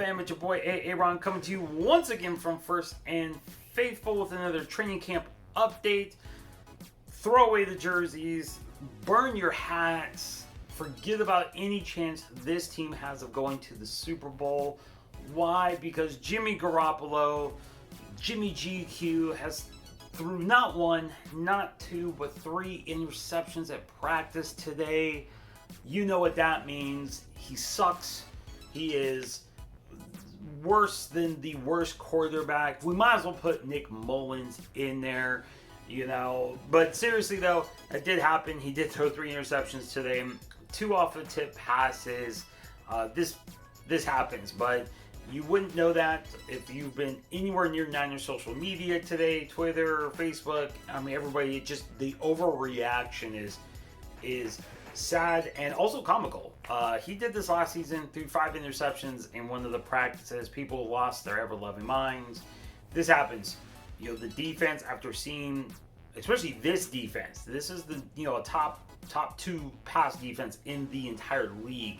fam? It's your boy Aaron coming to you once again from First and Faithful with another training camp update. Throw away the jerseys, burn your hats, forget about any chance this team has of going to the Super Bowl. Why? Because Jimmy Garoppolo, Jimmy GQ, has threw not one, not two, but 3 interceptions at practice today. You know what that means. He sucks. He is worse than the worst quarterback. We might as well put Nick Mullins in there, you know. But seriously, though, it did happen. He did throw 3 interceptions today, 2 off of tip passes. This happens, but you wouldn't know that if you've been anywhere near Niners social media today, Twitter, Facebook. I mean, everybody, just the overreaction is sad and also comical. He did this last season, threw 5 interceptions in one of the practices. People lost their ever-loving minds. This happens. You know, the defense, after seeing, especially this defense, this is the, you know, a top 2 pass defense in the entire league.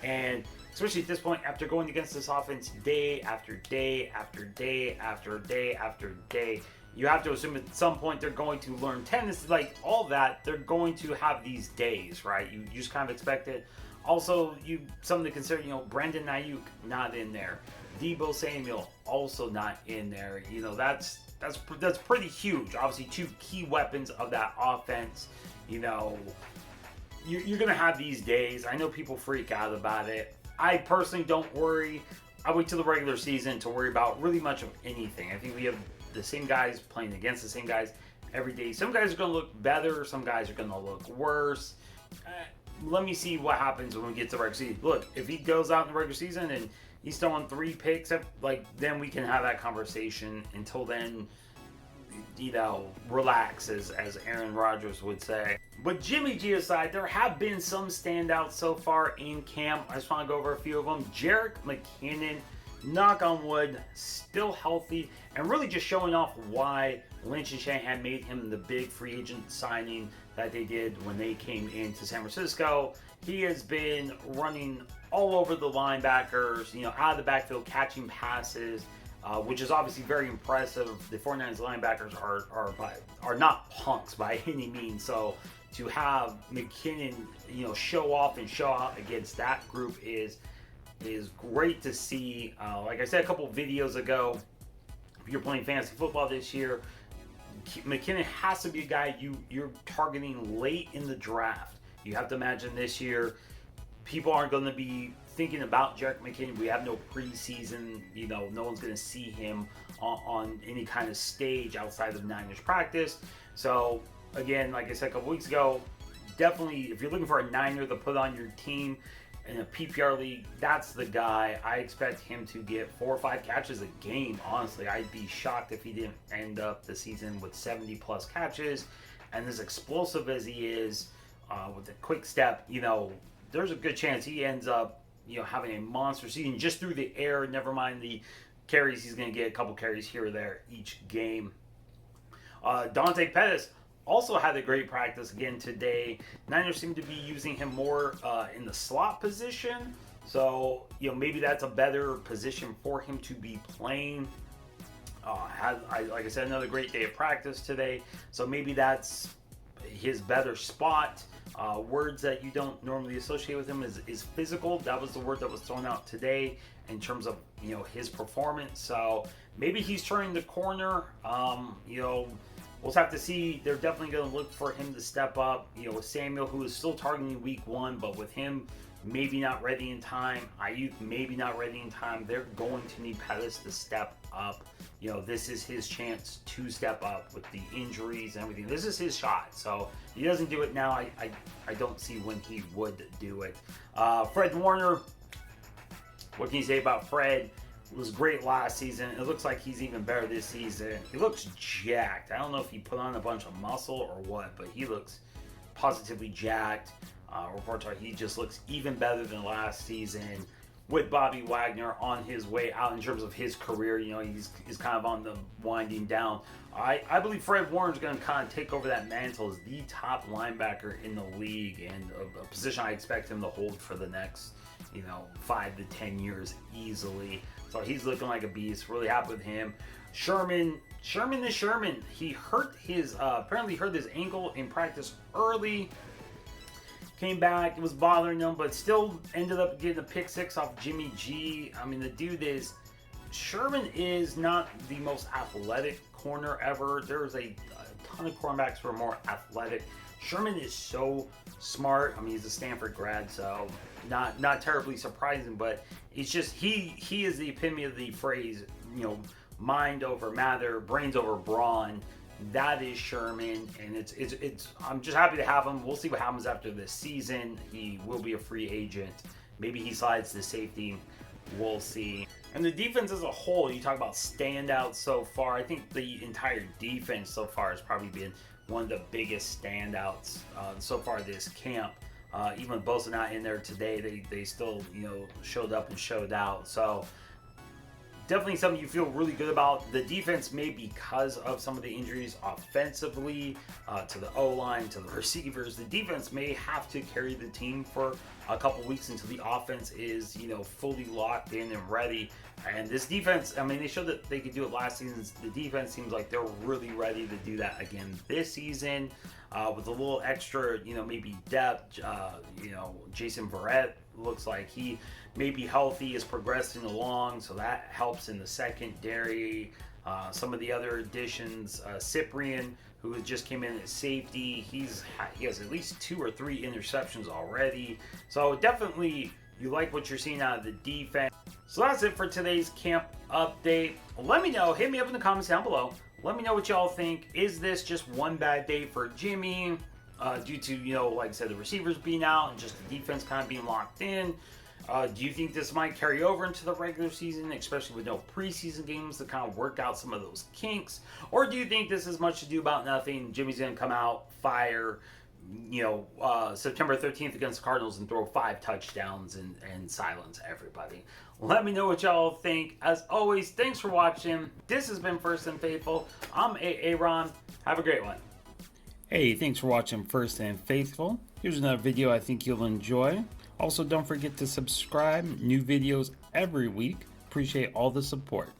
And especially at this point, after going against this offense day after day after day after day after day, you have to assume at some point they're going to learn tennis, like all that. They're going to have these days, right? You just kind of expect it. Also, something to consider. You know, Brandon Ayuk not in there. Deebo Samuel also not in there. You know, that's pretty huge. Obviously, 2 key weapons of that offense. You know, you're gonna have these days. I know people freak out about it. I personally don't worry. I wait till the regular season to worry about really much of anything. I think we have the same guys playing against the same guys every day. Some guys are going to look better. Some guys are going to look worse. Let me see what happens when we get to the regular season. Look, if he goes out in the regular season and he's throwing 3 picks, then we can have that conversation. Until then, you know, relax, as Aaron Rodgers would say. But Jimmy G aside, there have been some standouts so far in camp. I just want to go over a few of them. Jerick McKinnon, knock on wood, still healthy, and really just showing off why Lynch and Shanahan made him the big free agent signing that they did when they came into San Francisco. He has been running all over the linebackers, you know, out of the backfield, catching passes, which is obviously very impressive. The 49ers linebackers are not punks by any means, so to have McKinnon, you know, show off and show out against that group is great to see. Like I said a couple videos ago, if you're playing fantasy football this year, McKinnon has to be a guy you're targeting late in the draft. You have to imagine this year, people aren't going to be thinking about Jerick McKinnon. We have no preseason. You know, no one's going to see him on any kind of stage outside of Niners practice. So, again, like I said a couple weeks ago, definitely, if you're looking for a Niner to put on your team in a PPR league, that's the guy. I expect him to get 4 or 5 catches a game. Honestly, I'd be shocked if he didn't end up the season with 70+ catches. And as explosive as he is, with a quick step, you know, there's a good chance he ends up, you know, having a monster season just through the air. Never mind the carries. He's going to get a couple carries here or there each game. Dante Pettis also had a great practice again today. Niners seem to be using him more in the slot position. So, you know, maybe that's a better position for him to be playing. Like I said, another great day of practice today. So maybe that's his better spot. Words that you don't normally associate with him is physical. That was the word that was thrown out today in terms of, you know, his performance. So maybe he's turning the corner. You know, we'll have to see. They're definitely going to look for him to step up. You know, with Samuel, who is still targeting week 1, but with him maybe not ready in time, Ayuk maybe not ready in time, they're going to need Pettis to step up. You know, this is his chance to step up with the injuries and everything. This is his shot. So if he doesn't do it now, I don't see when he would do it. Fred Warner, what can you say about Fred? It was great last season. It looks like he's even better this season. He looks jacked. I don't know if he put on a bunch of muscle or what, but he looks positively jacked. Reports are he just looks even better than last season. with Bobby Wagner on his way out in terms of his career. You know, he's kind of on the winding down. I believe Fred Warner's going to kind of take over that mantle as the top linebacker in the league, and a position I expect him to hold for the next, 5 to 10 years easily. So he's looking like a beast. Really happy with him. Sherman is Sherman. He hurt his apparently hurt his ankle in practice early. Came back, it was bothering him, but still ended up getting a pick six off Jimmy G. I mean, Sherman is not the most athletic corner ever. There's a ton of cornerbacks who are more athletic. Sherman is so smart. I mean, he's a Stanford grad, so not terribly surprising, but it's just he is the epitome of the phrase, mind over matter, brains over brawn. That is Sherman, and it's I'm just happy to have him. We'll see what happens after this season. He will be a free agent. Maybe he slides to safety. We'll see. And the defense as a whole, you talk about standouts so far. I think the entire defense so far has probably been one of the biggest standouts so far this camp. Even with Bosa not in there today, they still showed up and showed out. So definitely something you feel really good about. The defense may, because of some of the injuries offensively, to the O-line, to the receivers, the defense may have to carry the team for a couple weeks until the offense is, fully locked in and ready. And this defense, I mean, they showed that they could do it last season. The defense seems like they're really ready to do that again this season, with a little extra, maybe depth. Jason Verrett looks like he may be healthy, is progressing along, so that helps in the secondary. Some of the other additions, Cyprian, who just came in at safety, he has at least 2 or 3 interceptions already. So definitely, you like what you're seeing out of the defense. So that's it for today's camp update. Let me know. Hit me up in the comments down below. Let me know what y'all think. Is this just one bad day for Jimmy due to, like I said, the receivers being out and just the defense kind of being locked in? Do you think this might carry over into the regular season, especially with no preseason games to kind of work out some of those kinks? Or do you think this is much ado about nothing? Jimmy's going to come out, fire, September 13th against the Cardinals and throw 5 touchdowns and silence everybody. Let me know what y'all think. As always, thanks for watching. This has been First and Faithful. I'm Aaron. Have a great one. Hey, thanks for watching First and Faithful. Here's another video I think you'll enjoy. Also, don't forget to subscribe. New videos every week. Appreciate all the support.